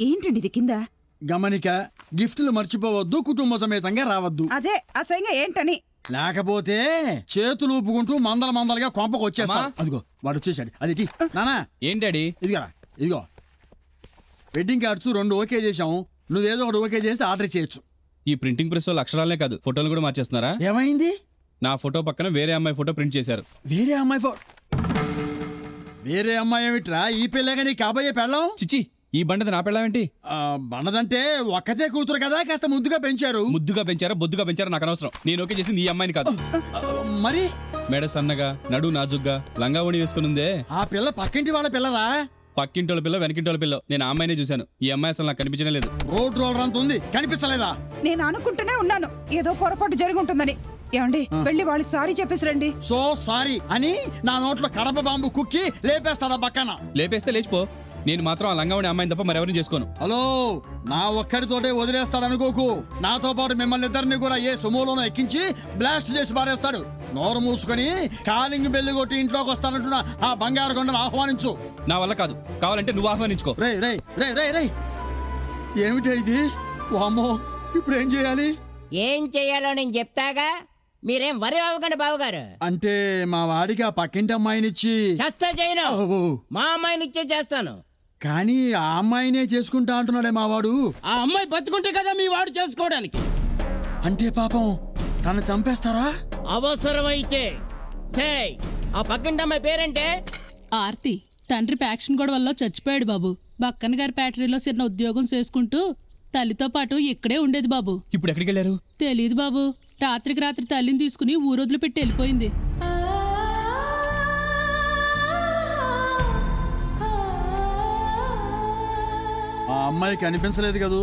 ఏంటండి ఇది కింద? గమనిక, గిఫ్ట్లు మర్చిపోవద్దు, కుటుంబ సమేతంగా రావద్దు. అదే అసహ్యంగా ఏంటని. లేకపోతే చేతులు ఊపుకుంటూ మందలుగా కొంపకు వచ్చేస్తా. అదిగో వాడు వచ్చేసాడు. అది నానా ఏంటి ఇదిగో వెడ్డింగ్ కార్డ్స్ 2 ఓకే చేసాం. నువ్వేదో ఒకటి ఓకే చేస్తే ఆర్డర్ చేయొచ్చు. ఈ ప్రింటింగ్ ప్రెస్ వాళ్ళు అక్షరాలనే కాదు ఫోటోలు కూడా మార్చేస్తున్నారా? ఏమైంది? నా ఫోటో పక్కన వేరే అమ్మాయి ఫోటో ప్రింట్ చేశారు. వేరే అమ్మాయి ఏమిట్రా? ఈ పిల్లగా నీ కాబోయే పెళ్ళం? చిచ్చి, ఈ బండది నా పెళ్ళమేంటి? బండదంటే ఒక్కతే కూతురు కదా, కాస్త ముద్దుగా పెంచారు. ముద్దుగా పెంచారా బొద్దుగా పెంచారా నాకు అనవసరం. నేను ఓకే చేసింది ఈ అమ్మాయిని కాదు. మరి మెడ సన్నగా, నడు నాజుగ్గా, లంగా ఓణి వేసుకునుందే ఆ పిల్ల పక్కింటి వాళ్ళ పిల్లరా? పక్కింటోళ్ళ పిల్ల వెనకింటోళ్ళ పిల్ల. నేను ఆ అమ్మాయినే చూశాను. ఈ అమ్మాయి అసలు నాకు కనిపించనే లేదు. రోడ్ రోలర్ అంత ఉంది, కనిపించలేదా? నేను అనుకుంటూనే ఉన్నాను ఏదో పొరపాటు జరిగి ఉంటుందని. ఏమండి వెళ్ళి వాళ్ళకి సారీ చెప్పేసి రండి. సో సారీ అని నా నోట్లో కడప బాంబు కుక్కి లేపేస్తాడా పక్కన? లేపేస్తే లేచిపో. నేను మాత్రం ఆ లంగావని అమ్మాయిని తప్ప మరెవరిని చేసుకోను. హలో, నా ఒక్కడితోటే వదిలేస్తాడనుకోకు. నాతో పాటు మిమ్మల్ని ఇద్దరిని కూడా ఏ సుమోలోనో ఎక్కించి బ్లాస్ట్ చేసి పారేస్తాడు. నోరు మూసుకొని కాలింగ్ బెల్లి కొట్టి ఇంట్లోకి వస్తానంటున్నా ఆ బంగారు కొండను ఆహ్వానించు. నా వల్ల కాదు, కావాలంటే నువ్వు ఆహ్వానించుకో. రే ఏమిటి ఇది? వామ్మో, ఇప్పుడు ఏం చేయాలి? ఏం చెయ్యాలో నేను చెప్తాగా, మీరేం వరి అవ్వకండి బావగారు. అంటే మా వాడికి ఆ పక్కింటి అమ్మాయినిచ్చి చేస్తా చేయను, మా అమ్మాయినిచ్చే చేస్తాను. కానీ ఆ అమ్మాయినే చేసుకుంటా అంటున్నాడే మా వాడు. ఆ అమ్మాయి బతుకుంటే కదా మీ వాడు చేసుకోవడానికి. అంటే పాపం తను చంపేస్తారా? అవసరమైతే. ఆ పక్కింటి అమ్మాయి పేరంటే ఆర్తి. తండ్రి ప్యాక్షన్ గొడవల్లో చచ్చిపోయాడు బాబు. బక్కన్ గారి ఫ్యాక్టరీలో చిన్న ఉద్యోగం చేసుకుంటూ తల్లితో పాటు ఇక్కడే ఉండేది బాబు. ఇప్పుడు ఎక్కడికి వెళ్ళారు తెలీదు బాబు. రాత్రికి రాత్రి తల్లిని తీసుకుని ఊరొదిలి పెట్టి వెళ్ళిపోయింది. ఆ అమ్మాయి కనిపించలేదు కదూ,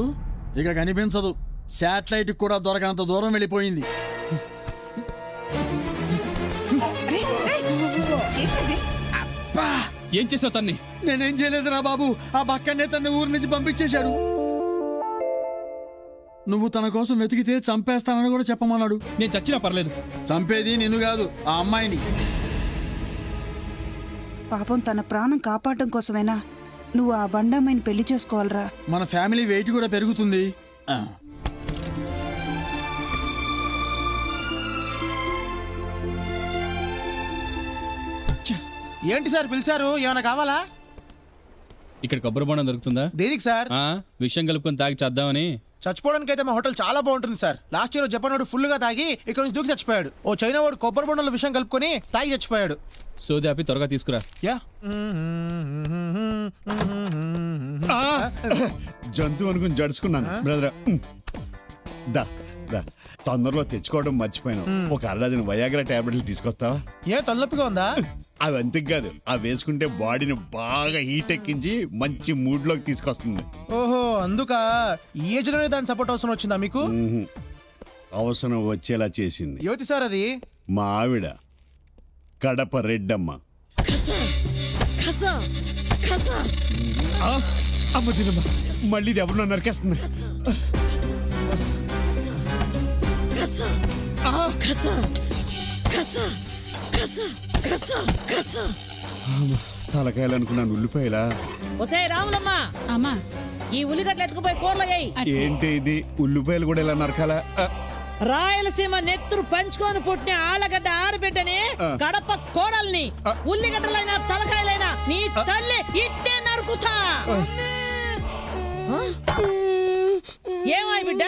ఇక కనిపించదు. శాటిలైట్ కూడా దొరకనంత దూరం వెళ్ళిపోయింది. ఏం చేసావు తన్ని? నేనేం చేయలేదురా బాబు. ఆ బక్కనే తన ఊరి నుంచి పంపించేశాడు. నువ్వు తన కోసం వెతికితే చంపేస్తానని కూడా చెప్పమన్నాడు. నేను చచ్చినా పర్లేదు. చంపేది నిన్ను కాదు, ఆ అమ్మాయిని. పాపం తన ప్రాణం కాపాడటం కోసమైనా నువ్వు ఆ బండమ్మాయిని పెళ్లి చేసుకోవాలరా. మన ఫ్యామిలీ వెయిట్ కూడా పెరుగుతుంది. ఏంటి సార్ పిలిచారు? ఏమైనా కావాలా? ఇక్కడ కొబ్బరి బొండం దొరుకుతుందా? దేనికి సార్? విషయం కలుపుకొని తాగి చేద్దామని. చచ్చిపోవడానికి అయితే మా హోటల్ చాలా బాగుంటుంది సార్. లాస్ట్ ఇయర్ జపాన్ వాడు ఫుల్ గా తాగి ఇక్కడ నుంచి దూకి చచ్చిపోయాడు. ఓ చైనా వాడు కొబ్బరి బొండంలో విషయం కలుపుకొని తాగి చచ్చిపోయాడు. సోది ఆపి త్వరగా తీసుకురా. జంతువు అనుకుని జడుచుకున్నాను బ్రదర్. తొందరలో తెచ్చుకోవడం మర్చిపోయాను. ఒక అరడజన వయాగ్రా టాబ్లెట్లు తీసుకొస్తావా? ఏ తలనొప్పిగా ఉందా? అవి అంతకు కాదు, అవి వేసుకుంటే బాడీని బాగా హీట్ ఎక్కించి మంచి మూడ్ లోకి తీసుకొస్తుంది. ఓహో, అందుక ఈ ఏజ్ లోనే దాని సపోర్ట్ అవసరం వచ్చిందా మీకు? అవసరం వచ్చేలా చేసింది. యువతి సార్ అది? మా ఆవిడ కడప రెడ్డమ్మ. అమ్మ తినమ్మ, మళ్ళీ ఇది ఎవరు నరికేస్తుంది? తలకాయలు అనుకున్నాను, ఉల్లిపాయలా? అమ్మా, ఈ ఉల్లిగడ్డలు ఎత్తుకుపోయి కూరలో ఏంటి ఇది? ఉల్లిపాయలు కూడా ఎలా నరకాలా? రాయలసీమ నెత్తురు పంచుకొని పుట్టిన ఆళ్ళగడ్డ ఆడబిడ్డని, కడప కోడల్ని, ఉల్లిగడ్డలైనా తలకాయలైనా నీ తల్లి ఇట్టే నరుకుతా. ఏమాయి బిడ్డ,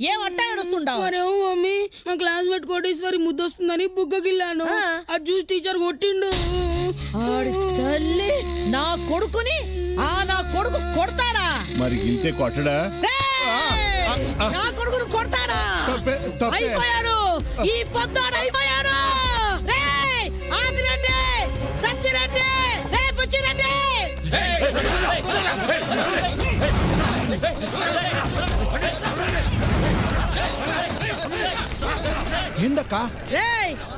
ఏమట్టా ఏడుస్తుండావు? మమ్మీ, మా క్లాస్మేట్ కోటేశ్వరి ముద్దొస్తుందని బుగ్గగిల్లాను. అది చూసి టీచర్ కొట్టిండు. తల్లి నా కొడుకుని నా కొడుకు కొడతాడా? మరి ఇంతే కొట్టడా? నా కొడుకును కొడతాడా? అయిపోయాడు, ఈ పొద్దాడు అయిపోయాడు. ఆదిరెడ్డి, సత్యరెడ్డి, పుచ్చిరెడ్డి. ఏందక్కా?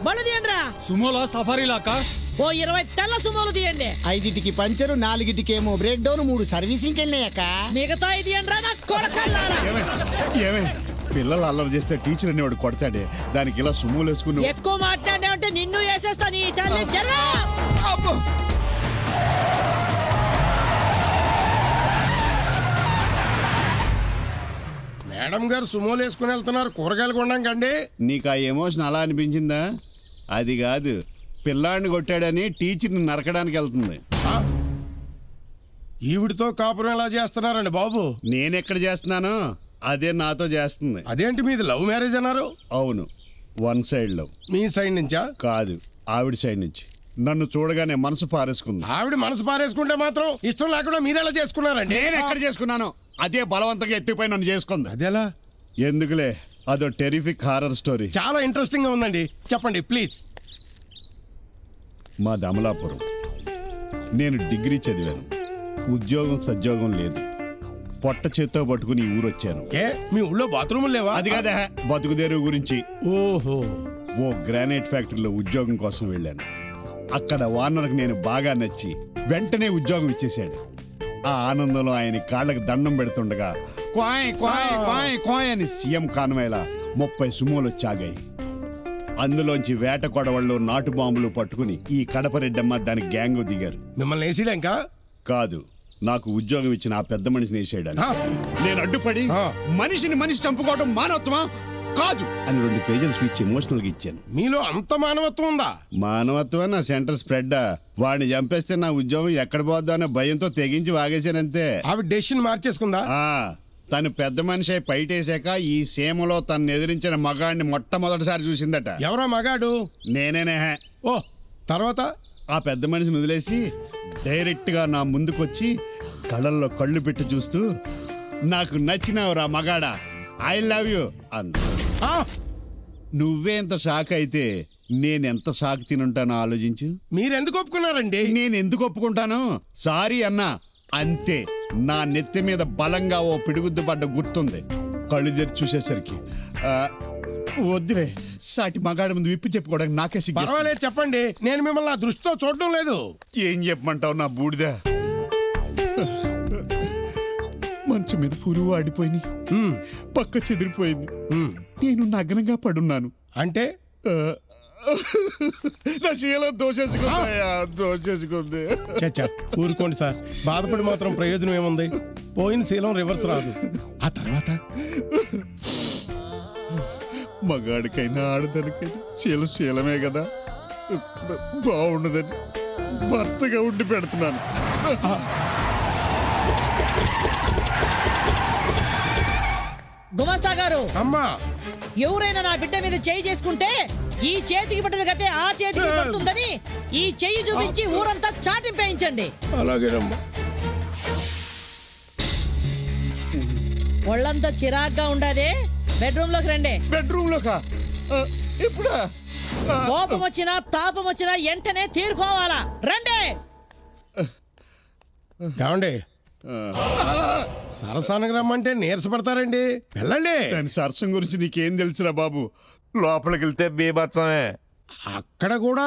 బళ్ళు తీయండి రా. సుమోలా సఫారీలాక ఓ 20 తెల్ల సుమోలు తీయండి. 5కి పంచరు, 4కి ఏమో బ్రేక్ డౌన్, 3 సర్వీసింగ్ వెళ్ళినాయక్క. మిగతా తీయండి రా నా కొడకల్లారా. ఏమే పిల్లలు అల్లరి చేస్తే టీచర్ అనేవాడు కొడతాడే, దానికి ఇలా సుమోలు వేసుకుని ఎక్కువ మాట్లాడే నిన్ను వేసేస్తా. నీ తల్లి జరా. మేడం గారు సుమోలు వేసుకుని వెళ్తున్నారు, కూరగాయలు కొనడానికండి. నీకు ఆ ఎమోషన్ అలా అనిపించిందా? అది కాదు, పిల్లాడిని కొట్టాడని టీచర్ని నరకడానికి వెళ్తుంది. ఈవిడితో కాపురం ఎలా చేస్తున్నారండి బాబు? నేనెక్కడ చేస్తున్నాను, అదే నాతో చేస్తుంది. అదేంటి మీది లవ్ మ్యారేజ్ అన్నారు? అవును, వన్ సైడ్ లవ్. మీ సైడ్ నుంచా? కాదు, ఆవిడ సైడ్ నుంచి. నన్ను చూడగానే మనసు పారేసుకుంది. ఆవిడ మనసు పారేసుకుంటే మాత్రం ఇష్టం లేకుండా మీరెలా చేసుకున్నారండి? నేను ఎక్కడ చేసుకున్నాను, అదే బలవంతంగా ఎత్తిపోయి నన్ను చేసుకుంది. అదేలా? ఎందుకులే, అదో టెరిఫిక్ హారర్ స్టోరీ. చాలా ఇంట్రెస్టింగ్ గా ఉందండి, చెప్పండి ప్లీజ్. మా అమలాపురం. నేను డిగ్రీ చదివాను, ఉద్యోగం సద్యోగం లేదు. పొట్ట చేత్తో పట్టుకుని ఈ ఊరు వచ్చాను. ఏ మీ ఊళ్ళో బాత్రూములు లేవా? అది కాదా, బతుకుదేరు గురించి. ఓహో. ఓ గ్రానైట్ ఫ్యాక్టరీలో ఉద్యోగం కోసం వెళ్ళాను. అక్కడ ఓనర్కి నేను బాగా నచ్చి వెంటనే ఉద్యోగం ఇచ్చేశాడు. ఆ ఆనందంలో ఆయన కాళ్ళకి దండం పెడుతుండగా క్వాయ్ క్వాయ్ క్వాయ్ క్వాయ్ అని సీఎం కాన్వాయ్లా 30 సుమోలు వచ్చాగాయి. అందులోంచి వేట కొడవళ్ళు నాటు బాంబులు పట్టుకుని ఈ కడపరెడ్డమ్మ దాని గ్యాంగ్ దిగారు. మిమ్మల్ని వేసిడా? ఇంకా కాదు, నాకు ఉద్యోగం ఇచ్చిన ఆ పెద్ద మనిషిని వేసేయడానికి నేను అడ్డుపడి మనిషిని మనిషి చంపుకోవడం మానవత్వమా కాదు అని 2 పేజీల స్పీచ్ ఎమోషనల్ గా ఇచ్చాను. మీలో అంత మానవత్వం ఉందా? మానవత్వం నా సెంటర్ స్ప్రెడ్. వాడిని చంపేస్తే నా ఉద్యోగం ఎక్కడ పోద్దా అనే భయంతో తెగించి వాగేశానంతే. ఆవిడ డెసిషన్ మార్చేసుకుందా? తను పెద్ద మనిషి అయి పైటేశాక ఈ సీమలో తను ఎదిరించిన మగాడిని మొట్టమొదటిసారి చూసిందట. ఎవరో మగాడు? నేనేనే. ఓ, తర్వాత ఆ పెద్ద మనిషిని వదిలేసి డైరెక్ట్ గా నా ముందుకొచ్చి కళ్ళల్లో కళ్ళు పెట్టి చూస్తూ నాకు నచ్చినావురా మగాడా, ఐ లవ్ యూ అంత. నువ్వే ఎంత షాక్ అయితే నేనెంత షాక్ తినుంటానో ఆలోచించు. మీరెందుకు ఒప్పుకున్నారండి? నేను ఎందుకు ఒప్పుకుంటాను, సారీ అన్నా అంతే. నా నెత్తి మీద బలంగా ఓ పిడుగుద్దు పడ్డ గుర్తుంది. కళ్ళు తెరిచి చూసేసరికి వద్దులే, సాటి మగాడి ముందు విప్పి చెప్పుకోవడానికి నాకే సిగ్గు. పర్వాలేదు చెప్పండి, నేను మిమ్మల్ని నా దృష్టితో చూడడం లేదు. ఏం చెప్పమంటావు నా బూడిద? మంచం మీద పురుగు ఆడిపోయింది, పక్క చెదిరిపోయింది, నేను నగ్నంగా పడున్నాను. అంటే నా శీలం దోచేసుకుంది. ఊరుకోండి సార్, బాధపడి మాత్రం ప్రయోజనం ఏముంది? పోయిన శీలం రివర్స్ రాదు. ఆ తర్వాత మగాడికైనా ఆడదానికైనా శీలం శీలమే కదా, బాగుండదని భర్తగా ఉండి పెడుతున్నాను. గుమస్తా గారు, అమ్మా, ఎవరైనా నా బిడ్డ మీద చేయి చేసుకుంటే ఈ చేతికి పట్టిన కట్టే ఆ చేతికి పడుతుందని ఈ చెయ్యి చూపించి ఊరంతా చాటింపేయించండి. అలాగేనమ్మా. ఒళ్ళంతా చిరాగ్గా ఉండాదే, బెడ్రూమ్ లోకి రండి. బెడ్రూమ్ లోకా? ఇప్పుడు కోపం వచ్చినా తాపం వచ్చినా వెంటనే తీరిపోవాలా, రండి. ఏమండి, సరసానికి రమ్మంటే నీరసపడతారండి, వెళ్ళండి. దాని సరసం గురించి నీకేం తెలుసురా బాబు? లోపలికి వెళ్తే బీభత్సమే. అక్కడ కూడా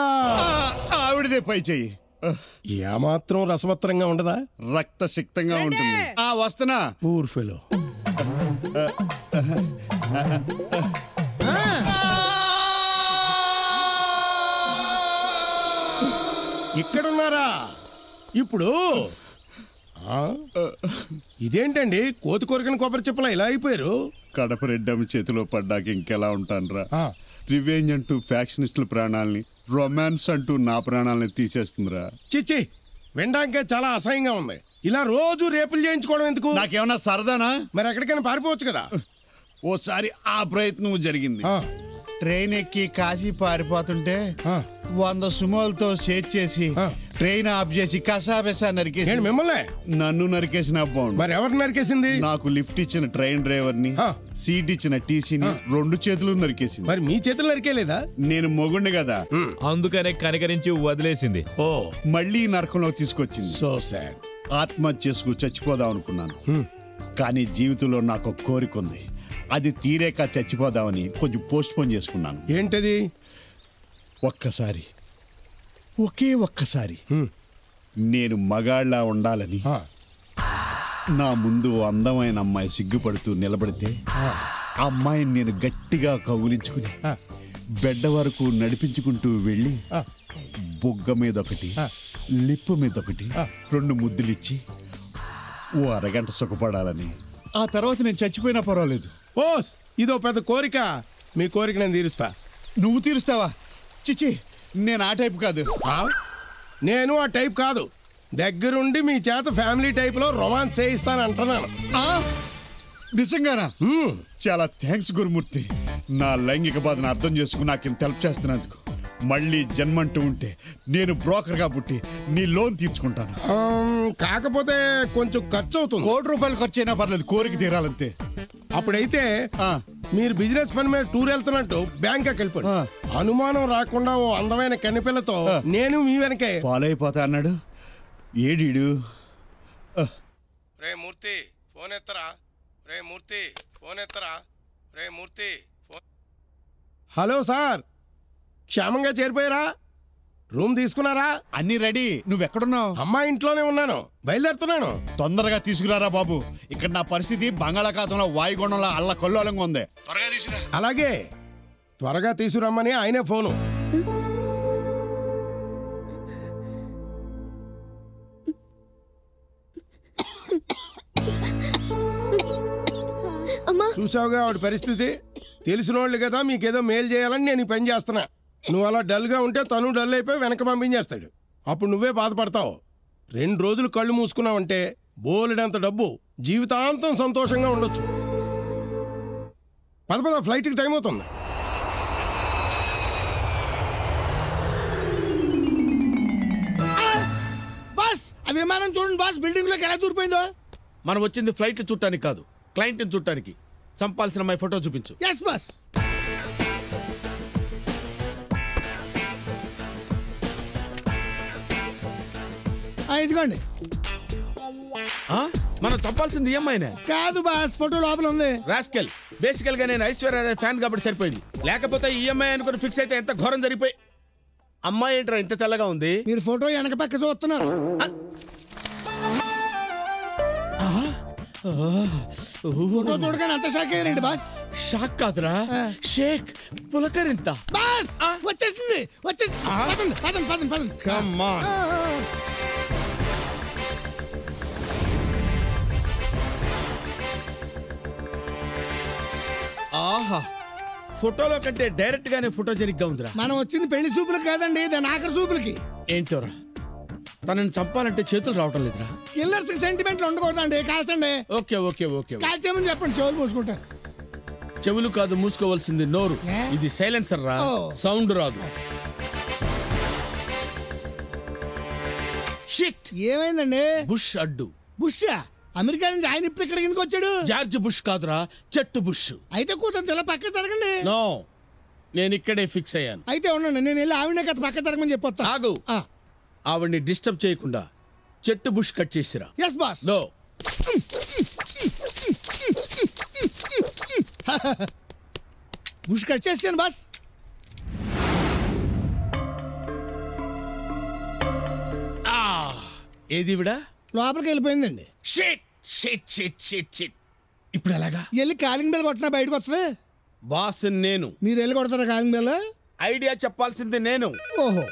ఆవిడదే పై చెయ్యి. ఏమాత్రం రసవత్రంగా ఉండదా? రక్తసిక్తంగా ఉంటుంది. వస్తున్నా. Poor fellow. ఇక్కడున్నారా? ఇప్పుడు ఇదేంటండి, కోతి కొరికిన కొబ్బరి చెప్పలా ఇలా అయిపోయారు? కడప రెడ్డమ్మ చేతిలో పడ్డాక ఇంకెలా ఉంటానురా. రివెంజ్ అంటూ ఫ్యాక్షనిస్టుల ప్రాణాలని, రొమాన్స్ అంటూ నా ప్రాణాలని తీసేస్తుందిరా. చిచ్చి, వినడానికే చాలా అసహ్యంగా ఉంది. ఇలా రోజు రేపులు చేయించుకోవడం ఎందుకు? నాకేమన్నా సరదానా? మరి ఎక్కడికైనా పారిపోవచ్చు కదా. ఓసారి ఆ ప్రయత్నం జరిగింది. ట్రైన్ ఎక్కి కాశీ పారిపోతుంటే 100 సుమోలతో చేసి ట్రైన్ ఆఫ్ చేసి కసాబెసా నరికేసి. మిమ్మల్ని? నన్ను నరికేసిన బాగుండు. మరి ఎవరు నరికేసింది? నాకు లిఫ్ట్ ఇచ్చిన ట్రైన్ డ్రైవర్ ని, సీట్ ఇచ్చిన టీసీని 2 చేతులు నరికేసింది. మరి మీ చేతులు నరికేలేదా? నేను మొగుండి కదా, అందుకనే కనికరించి వదిలేసింది. ఓ, మళ్ళీ నరకంలో తీసుకొచ్చింది. So sad. ఆత్మహత్య చేసుకు చచ్చిపోదాం అనుకున్నాను. కానీ జీవితంలో నాకు ఒక కోరిక ఉంది. అది తీరేక చచ్చిపోదామని కొంచెం పోస్ట్ పోన్ చేసుకున్నాను. ఏంటది? ఒక్కసారి, ఒకే ఒక్కసారి నేను మగాళ్ళ ఉండాలని. నా ముందు అందమైన అమ్మాయి సిగ్గుపడుతూ నిలబడితే ఆ అమ్మాయిని నేను గట్టిగా కౌగిలించుకుని బెడ్డ వరకు నడిపించుకుంటూ వెళ్ళి బొగ్గ మీద ఒకటి, లిప్పు మీద ఒకటి 2 ముద్దులిచ్చి ఓ అరగంట సుఖపడాలని. ఆ తర్వాత నేను చచ్చిపోయినా పర్వాలేదు, ఓ ఇదో పెద్ద కోరిక. మీ కోరిక నేను తీరుస్తా. నువ్వు తీరుస్తావా? చిచి, నేను ఆ టైప్ కాదు. నేను ఆ టైప్ కాదు. దగ్గరుండి మీ చేత ఫ్యామిలీ టైప్ లో రొమాన్స్ చేయిస్తాను అంటున్నాను. నిజంగానా? చాలా థ్యాంక్స్ గురుమూర్తి. నా లైంగిక బాధను అర్థం చేసుకుని నాకు ఇంత హెల్ప్ చేస్తున్నందుకు. మళ్ళీ జన్మంటూ ఉంటే నేను బ్రోకర్ గా పుట్టి నీ లోన్ తీర్చుకుంటాను. కాకపోతే కొంచెం ఖర్చు అవుతుంది. 1 కోటి రూపాయలు ఖర్చు అయినా పర్లేదు, కోరిక తీరాలంతే. అప్పుడైతే మీరు బిజినెస్ పని మీద టూర్ వెళ్తున్నట్టు బ్యాంకాక్ వెళ్ళిపోయి అనుమానం రాకుండా ఓ అందమైన కన్నెపిల్లతో నేను మీ వెనకే ఫాలో అయిపోతా అన్నాడు. ఏడీడు? రే మూర్తి ఫోన్ ఎత్తరా. రే మూర్తి ఫోన్ ఎత్తరా. రే మూర్తి ఫోన్. హలో సార్, క్షేమంగా చేరిపోయారా? రూమ్ తీసుకున్నారా? అన్ని రెడీ. నువ్వెక్కడున్నావు? అమ్మా ఇంట్లోనే ఉన్నాను, బయలుదేరుతున్నాను. తొందరగా తీసుకురారా బాబు. ఇక్కడ నా పరిస్థితి బంగాళాఖాతంలో వాయుగుండంలో అల్ల కొల్లోలంగా ఉంది. త్వరగా తీసుకురా. అలాగే, త్వరగా తీసుకురమ్మని ఆయనే ఫోను. చూసావుగా ఆవిడ పరిస్థితి. తెలిసిన వాళ్ళు కదా మీకేదో మేలు చేయాలని నేను ఈ పని చేస్తున్నా. నువ్వు అలా డల్గా ఉంటే తను డల్ అయిపోయి వెనక పంపించేస్తాడు. అప్పుడు నువ్వే బాధపడతావు. 2 రోజులు కళ్ళు మూసుకున్నావంటే బోలెడంత డబ్బు, జీవితాంతం సంతోషంగా ఉండొచ్చు. పద ఫ్లైట్కి టైం అవుతుంది. బాస్, ఆ విమానం చూడండి బాస్, బిల్డింగ్ లోకి ఎలా దూరిపోయిందో. మనం వచ్చింది ఫ్లైట్ చుట్టానికి కాదు, క్లయింట్ చుట్టానికి. చంపాల్సిన మై ఫోటో చూపించు. Yes boss. ఇదిగోండి. మనం చంపాల్సింది ఈఎంఐనే కాదు బాస్, ఫోటో లోపల ఉంది. రాస్కెల్, బేసికల్ గా నేను ఐశ్వర్య ఫ్యాన్ కాబట్టి సరిపోయింది. లేకపోతే ఈఎంఐ అనుకుని ఫిక్స్ అయితే ఎంత ఘోరం జరిగిపోయి. అమ్మాయి ఏంట్రా ఇంత తెల్లగా ఉంది? మీరు ఫోటో వెనక పక్క చూస్తున్నారు. ఫోటో చూడగానే అంత షాక్ అయ్యారండి బాస్. షాక్ కాదురా, షేక్ పులకరింత. బాస్ వచ్చేసింది. పదండి. Come on. ఆహా, ఫోటోలో కంటే డైరెక్ట్ గానే ఫోటోజెనిక్ గా ఉందిరా. మనం వచ్చింది పెళ్లి చూపులకు కాదండి, దాని ఆఖరి చూపులకి. ఏంటోరా, తనని చంపాలంటే చేతులు రావటం లేదురా. కిల్లర్స్ కి సెంటిమెంట్లు ఉండకూడదండి, కాల్చండి. ఓకే కాల్చేమని చెప్పండి, చెవులు మూసుకుంటా. చెవులు కాదు మూసుకోవాల్సింది నోరు. ఇది సైలెన్సర్ రా, సౌండ్ రాదు. షిట్, ఏమైందండి? బుష్ అడ్డు. బుష్? అమెరికా నుంచి ఆయన ఇప్పుడు ఇక్కడికి ఎందుకు వచ్చాడు? జార్జ్ బుష్ కాదురా, చెట్టు బుష్. అయితే కూతురు ఇలా పక్క జరగండి. నో, నేను ఇక్కడే ఫిక్స్ అయ్యాను. అయితే ఉండండి, నేను వెళ్ళి ఆవిడనే కదా పక్క జరగమని చెప్పొస్తా. ఆగు, ఆవిడ్ని డిస్టర్బ్ చేయకుండా చెట్టు బుష్ కట్ చేసిరా. Yes boss. No, bush cut చేసాను బాస్. ఏది విడా లోపలికి వెళ్ళిపోయిందండి. Shit shit shit shit shit. ఇప్పుడు ఎలాగా? వెళ్ళి కాలింగ్ బెల్ కొట్టినా బయటకు వస్తుంది. బాస్ నేను. మీరు వెళ్ళి కొడతారా కాలింగ్ బెల్? ఐడియా చెప్పాల్సింది నేను. ఓహో,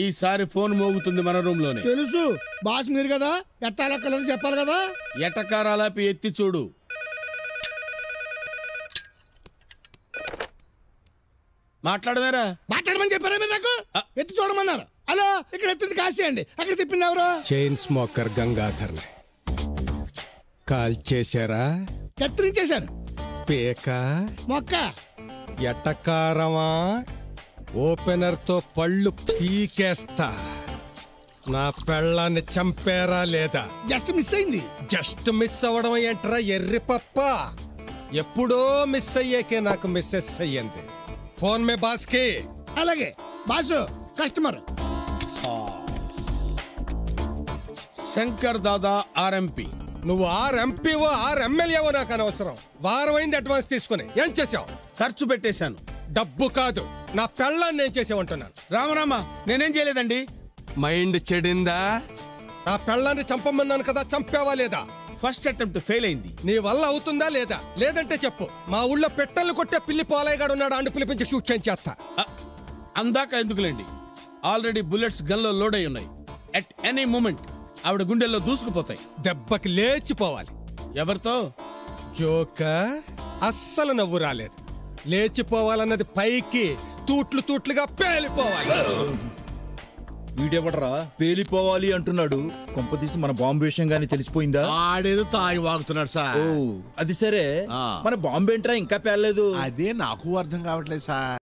ఈసారి ఫోన్ మోగుతుంది మన రూమ్ లోనే. తెలుసు బాస్, మీరు కదా ఎట్టాలెక్కలేదు చెప్పాలి కదా. ఎటకారాలాపి ఎత్తి చూడు. మాట్లాడవేరా? మాట్లాడమని చెప్పారా మీరు? నాకు ఎత్తి చూడమన్నారు. హలో, ఇక్కడ ఎత్తింది కాసేయండి, అక్కడ తిప్పింది ఎవరు? Chain smoker Gangadhar. కాల్ చేశారా? కత్తిరించేశారు. పేక మొక్క ఎటకారమా? ఓపెనర్ తో పళ్ళు పీకేస్తా. నా పెళ్ళాన్ని చంపారా లేదా? జస్ట్ మిస్ అయింది. జస్ట్ మిస్ అవ్వడం ఏంట్రా ఎర్రి పప్ప? ఎప్పుడో మిస్ అయ్యాకే నాకు మిస్సెస్ అయ్యింది. ఫోన్ మే బాస్కి. అలాగే boss, customer. Shankar Dada RMP. నువ్వు ఆర్ఎంపీవో ఆర్ఎంఎల్ఏవో నాకు అనవసరం. వారం అయింది అడ్వాన్స్ తీసుకుని. ఏం చేసావు? ఖర్చు పెట్టేశాను. డబ్బు కాదు, నా పెళ్ళాన్ని ఏం చేసావంటున్నాను. రామరామా, నేనేం చేయలేదండి. మైండ్ చెడిందా? నా పెళ్ళాన్ని చంపమన్నాను కదా, చంపావా లేదా? ఫస్ట్ అటెంప్ట్ ఫెయిల్ అయింది. నీ వల్ల అవుతుందా లేదా? లేదంటే చెప్పు. మా ఊళ్ళో పెట్టెలు కొట్టే పిల్లి పోలయ్యగాడు ఉన్నాడు, అండు పిలిపించి షూట్ చేస్తా. అందాక ఎందుకులేండి, ఆల్రెడీ బుల్లెట్స్ గన్లో లోడ్ అయి ఉన్నాయి. అట్ ఎనీ మూమెంట్ ఆవిడ గుండెల్లో దూసుకుపోతాయి. దెబ్బకి లేచిపోవాలి. ఎవరితో? జోక అస్సలు నవ్వు రాలేదు. లేచిపోవాలన్నది పైకి తూట్లు తూట్లుగా పేలిపోవాలి. వీడెవడరా పేలిపోవాలి అంటున్నాడు? కొంపతీసి మన బాంబు విషయం గానీ తెలిసిపోయిందా? ఆడేదో తాగి వాగుతున్నాడు సార్. అది సరే, మన బాంబు ఏంట్రా ఇంకా పేలలేదు? అదే నాకు అర్థం కావట్లేదు సార్.